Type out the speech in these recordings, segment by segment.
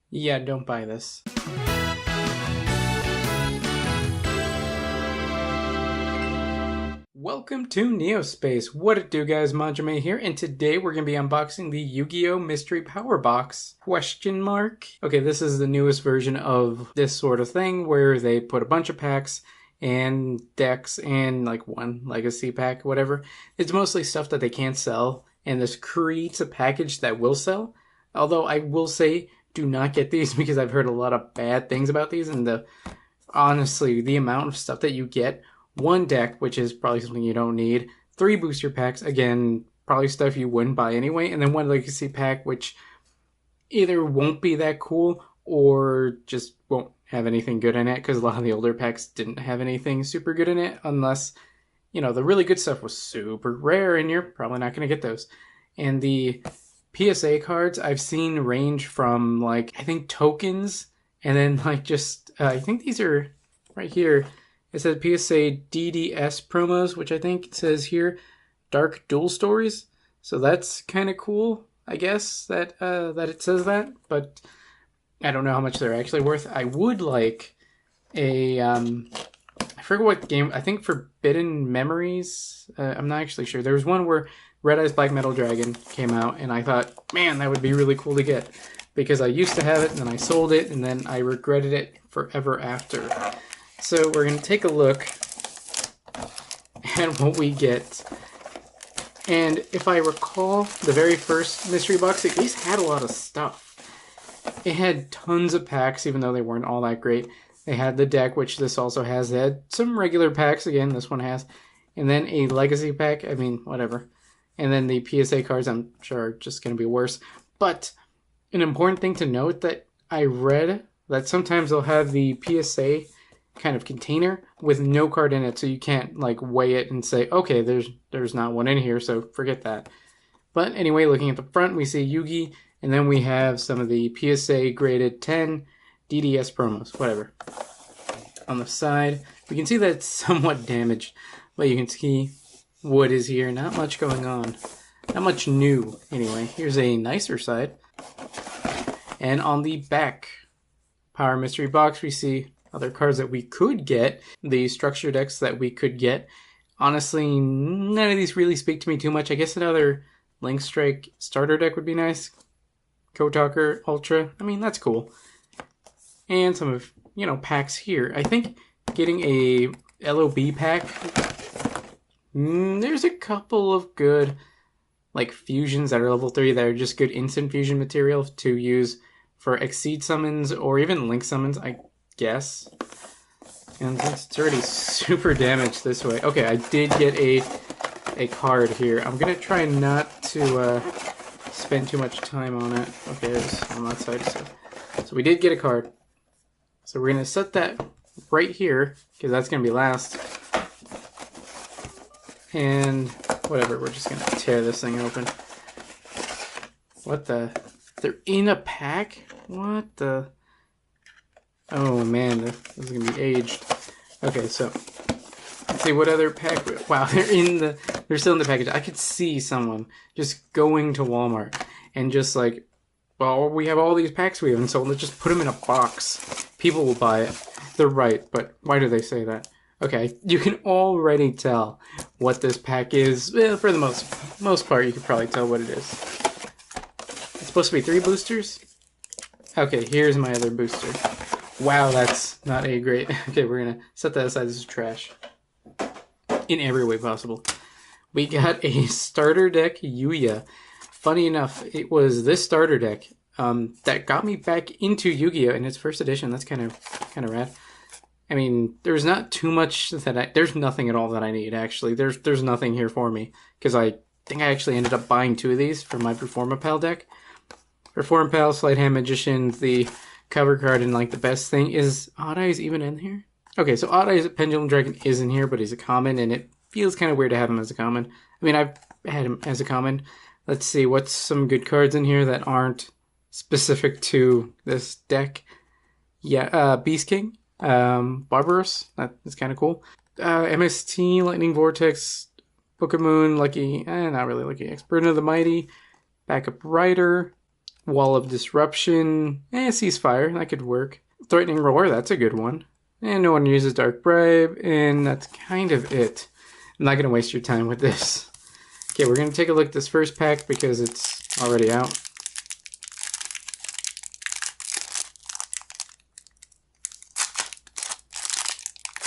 Yeah, don't buy this. Welcome to Neospace. What it do, guys? Manjoume here, and today we're going to be unboxing the Yu-Gi-Oh! Mystery Power Box? Question mark? Okay, this is the newest version of this sort of thing, where they put a bunch of packs and decks and like one legacy pack, whatever. It's mostly stuff that they can't sell, and this creates a package that will sell. Although I will say, do not get these because I've heard a lot of bad things about these, and honestly, the amount of stuff that you get, one deck, which is probably something you don't need, 3 booster packs, again, probably stuff you wouldn't buy anyway, and then 1 legacy pack, which either won't be that cool or just won't have anything good in it, because a lot of the older packs didn't have anything super good in it, unless, you know, the really good stuff was super rare, and you're probably not going to get those. And the PSA cards I've seen range from, like, I think tokens, and then, like, just, I think these are right here. It says PSA DDS promos, which I think it says here, Dark Duel Stories. So that's kind of cool, I guess, that it says that. But I don't know how much they're actually worth. I would like a, I forget what game, I think Forbidden Memories. I'm not actually sure. There was one where Red Eyes Black Metal Dragon came out, and I thought, man, that would be really cool to get. Because I used to have it, and then I sold it, and then I regretted it forever after. So we're going to take a look at what we get. And if I recall, the very first mystery box at least had a lot of stuff. It had tons of packs, even though they weren't all that great. They had the deck, which this also has. They had some regular packs, again, this one has. And then a legacy pack, I mean, whatever. And then the PSA cards, I'm sure, are just going to be worse. But an important thing to note that I read that sometimes they'll have the PSA kind of container with no card in it, so you can't like weigh it and say, okay, there's not one in here, so forget that. But anyway, looking at the front, we see Yugi, and then we have some of the PSA graded 10 DDS promos, whatever. On the side, we can see that it's somewhat damaged, but you can see wood is here, not much going on. Not much new, anyway. Here's a nicer side. And on the back, Power Mystery Box, we see other cards that we could get, the structure decks that we could get. Honestly, none of these really speak to me too much. I guess another Link Strike starter deck would be nice. Kotalker Ultra, I mean, that's cool. And some of, you know, packs here. I think getting a LOB pack, there's a couple of good, like, fusions that are level 3 that are just good instant fusion material to use for Exceed summons or even Link summons, I guess. And it's already super damaged this way. Okay, I did get a card here. I'm gonna try not to spend too much time on it. Okay, it's on that side. So we did get a card. So we're gonna set that right here because that's gonna be last. And whatever, we're just gonna tear this thing open. What the? They're in a pack? What the? Oh man, this is gonna be aged. Okay, so let's see what other pack. Wow, they're still in the package. I could see someone just going to Walmart and just like, well, we have all these packs we haven't sold. Let's just put them in a box. People will buy it. They're right, but why do they say that? Okay, you can already tell what this pack is. Well, for the most part, you can probably tell what it is. It's supposed to be 3 boosters. Okay, here's my other booster. Wow, that's not a great... Okay, we're going to set that aside. This is trash. In every way possible. We got a starter deck Yuya. Funny enough, it was this starter deck that got me back into Yu-Gi-Oh! In its first edition. That's kind of rad. I mean, there's not too much that there's nothing at all that I need, actually. There's nothing here for me. Because I think I actually ended up buying 2 of these for my Performapal deck. Performapal, Sleight Hand Magician, the cover card, and like the best thing is Odd Eyes even in here? Okay, so Odd Eyes Pendulum Dragon is in here, but he's a common, and it feels kind of weird to have him as a common. I mean, I've had him as a common. Let's see, what's some good cards in here that aren't specific to this deck? Yeah, Beast King, Barbaros, that is kind of cool. MST, Lightning Vortex, Book of Moon, Lucky, not really Lucky X, Burden of the Mighty, Backup Rider, Wall of Disruption. Ceasefire, that could work. Threatening Roar, that's a good one. And no one uses Dark Bribe, and that's kind of it. I'm not going to waste your time with this. Okay, we're going to take a look at this first pack because it's already out.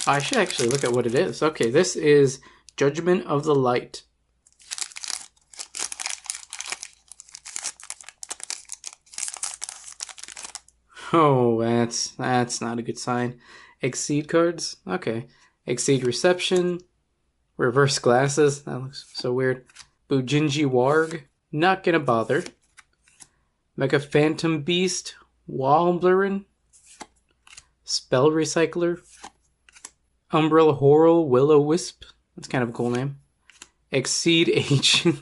I should actually look at what it is. Okay, this is Judgment of the Light. Oh, that's not a good sign. Exceed cards? Okay. Exceed Reception. Reverse Glasses. That looks so weird. Bujinji Warg. Not gonna bother. Mega Phantom Beast. Walblin. Spell Recycler. Umbrella Horror Will-O-Wisp. That's kind of a cool name. Exceed Agent.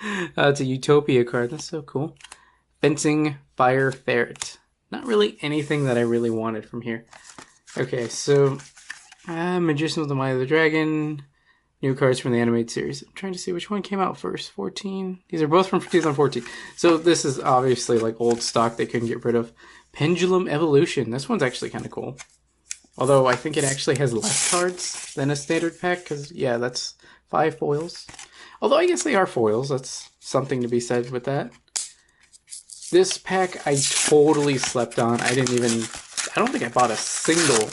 It's a Utopia card. That's so cool. Fencing Fire Ferret. Not really anything that I really wanted from here. Okay, so Magician with the Might of the Dragon. New cards from the animated series. I'm trying to see which one came out first. 14. These are both from 2014. So this is obviously like old stock they couldn't get rid of. Pendulum Evolution. This one's actually kind of cool. Although I think it actually has less cards than a standard pack, because, yeah, that's 5 foils. Although I guess they are foils. That's something to be said with that. This pack I totally slept on. I don't think I bought a single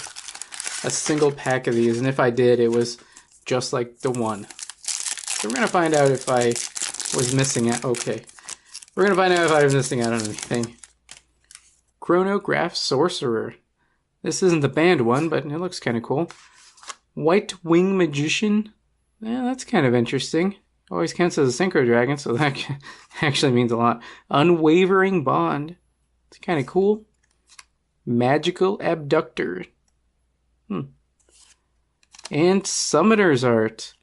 pack of these, and if I did, it was just like the one. So we're going to find out if I was missing out. Okay. We're going to find out if I was missing out on anything. Chrono Sorcerer. This isn't the banned one, but it looks kind of cool. White Wing Magician. Yeah, that's kind of interesting. Always counts as a Synchro Dragon, so that actually means a lot. Unwavering Bond. It's kind of cool. Magical Abductor. And Summoner's Art.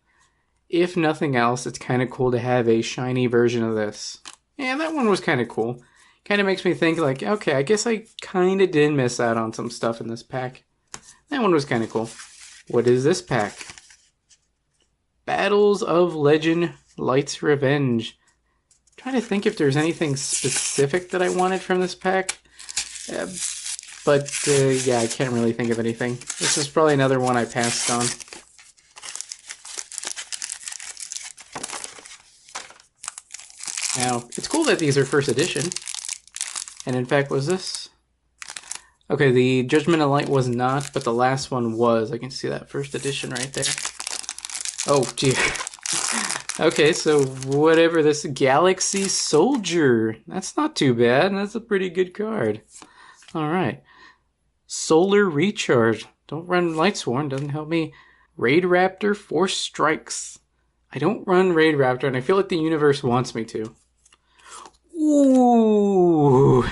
If nothing else, it's kind of cool to have a shiny version of this. Yeah, that one was kind of cool. Kind of makes me think like, okay, I guess I kind of did miss out on some stuff in this pack. That one was kind of cool. What is this pack? Battles of Legend, Light's Revenge. I'm trying to think if there's anything specific that I wanted from this pack. But yeah, I can't really think of anything. This is probably another one I passed on. Now, it's cool that these are first edition. And in fact, was this? Okay, the Judgment of Light was not, but the last one was. I can see that first edition right there. Oh, dear. Okay, so whatever this Galaxy Soldier. That's not too bad. That's a pretty good card. Alright. Solar Recharge. Don't run Lightsworn. Doesn't help me. Raid Raptor Force Strikes. I don't run Raid Raptor, and I feel like the universe wants me to. Ooh!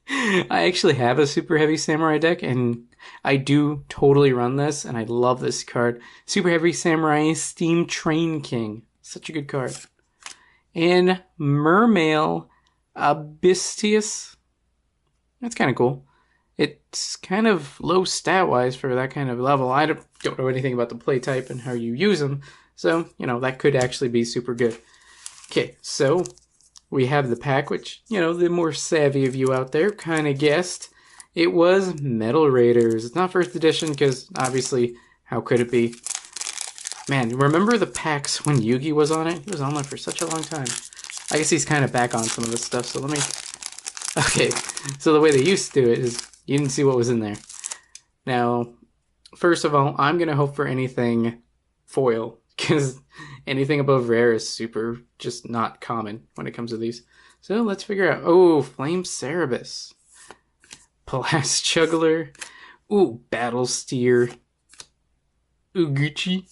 I actually have a Super Heavy Samurai deck, and I do totally run this, and I love this card. Super Heavy Samurai Steam Train King. Such a good card. And Mermail Abystius. That's kind of cool. It's kind of low stat-wise for that kind of level. I don't know anything about the play type and how you use them, so, you know, that could actually be super good. Okay, so we have the pack, which, you know, the more savvy of you out there kind of guessed. It was Metal Raiders. It's not first edition because, obviously, how could it be? Man, remember the packs when Yugi was on it? He was on there for such a long time. I guess he's kind of back on some of this stuff, so let me... Okay, so the way they used to do it is you didn't see what was in there. Now, first of all, I'm going to hope for anything foil, because anything above rare is super just not common when it comes to these. So let's figure out. Oh, Flame Cerebus. Blast Juggler. Ooh, Battle Steer. Uguchi.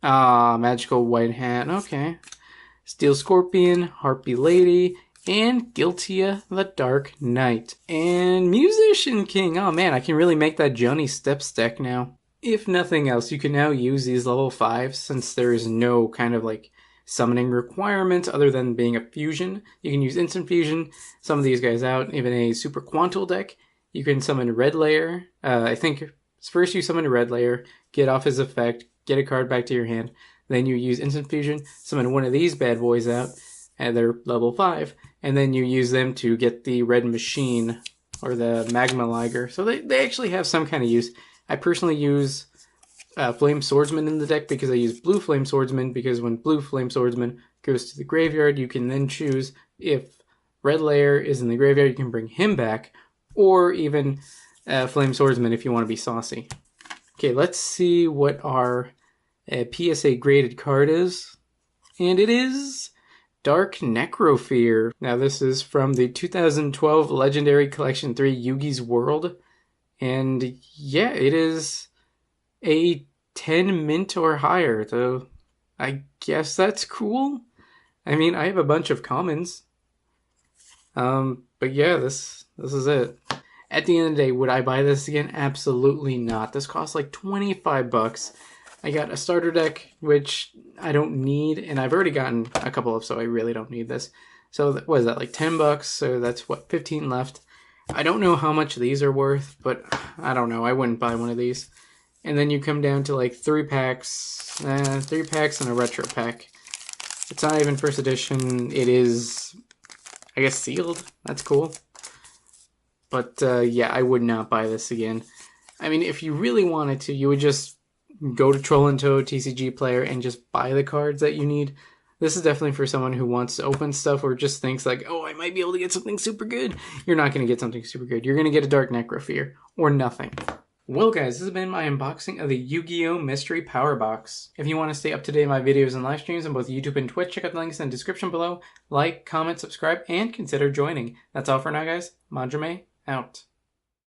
Ah, Magical White Hat. Okay. Steel Scorpion. Harpy Lady. And Guiltia the Dark Knight. And Musician King. Oh man, I can really make that Johnny Steps deck now. If nothing else, you can now use these level 5s since there is no kind of like summoning requirement other than being a fusion. You can use instant fusion, some of these guys out, even a super quantal deck. You can summon Red Layer. I think first you summon a Red Layer, get off his effect, get a card back to your hand. Then you use instant fusion, summon one of these bad boys out, and they're level 5. and then you use them to get the red machine or the magma liger. So they actually have some kind of use. I personally use Flame Swordsman in the deck because I use blue Flame Swordsman, because when blue Flame Swordsman goes to the graveyard, you can then choose if red layer is in the graveyard, you can bring him back, or even Flame Swordsman if you want to be saucy. Okay, let's see what our PSA graded card is. And it is Dark Necrofear. Now this is from the 2012 Legendary Collection 3 Yugi's World. And yeah, it is a 10 mint or higher, though I guess that's cool. I mean, I have a bunch of commons. But yeah, this is it. At the end of the day, would I buy this again? Absolutely not. This costs like 25 bucks. I got a starter deck, which I don't need, and I've already gotten a couple of, so I really don't need this. So what is that, like 10 bucks? So that's what, 15 left. I don't know how much these are worth, but I don't know. I wouldn't buy one of these. And then you come down to like 3 packs and a retro pack. It's not even first edition. It is, I guess, sealed. That's cool. But yeah, I would not buy this again. I mean, if you really wanted to, you would just go to Troll and Toad TCG Player and just buy the cards that you need. This is definitely for someone who wants to open stuff or just thinks like, oh, I might be able to get something super good. You're not going to get something super good. You're going to get a Dark Necrofear or nothing. Well, guys, this has been my unboxing of the Yu-Gi-Oh! Mystery Power Box. If you want to stay up to date on my videos and live streams on both YouTube and Twitch, check out the links in the description below. Like, comment, subscribe, and consider joining. That's all for now, guys. Manjoume out.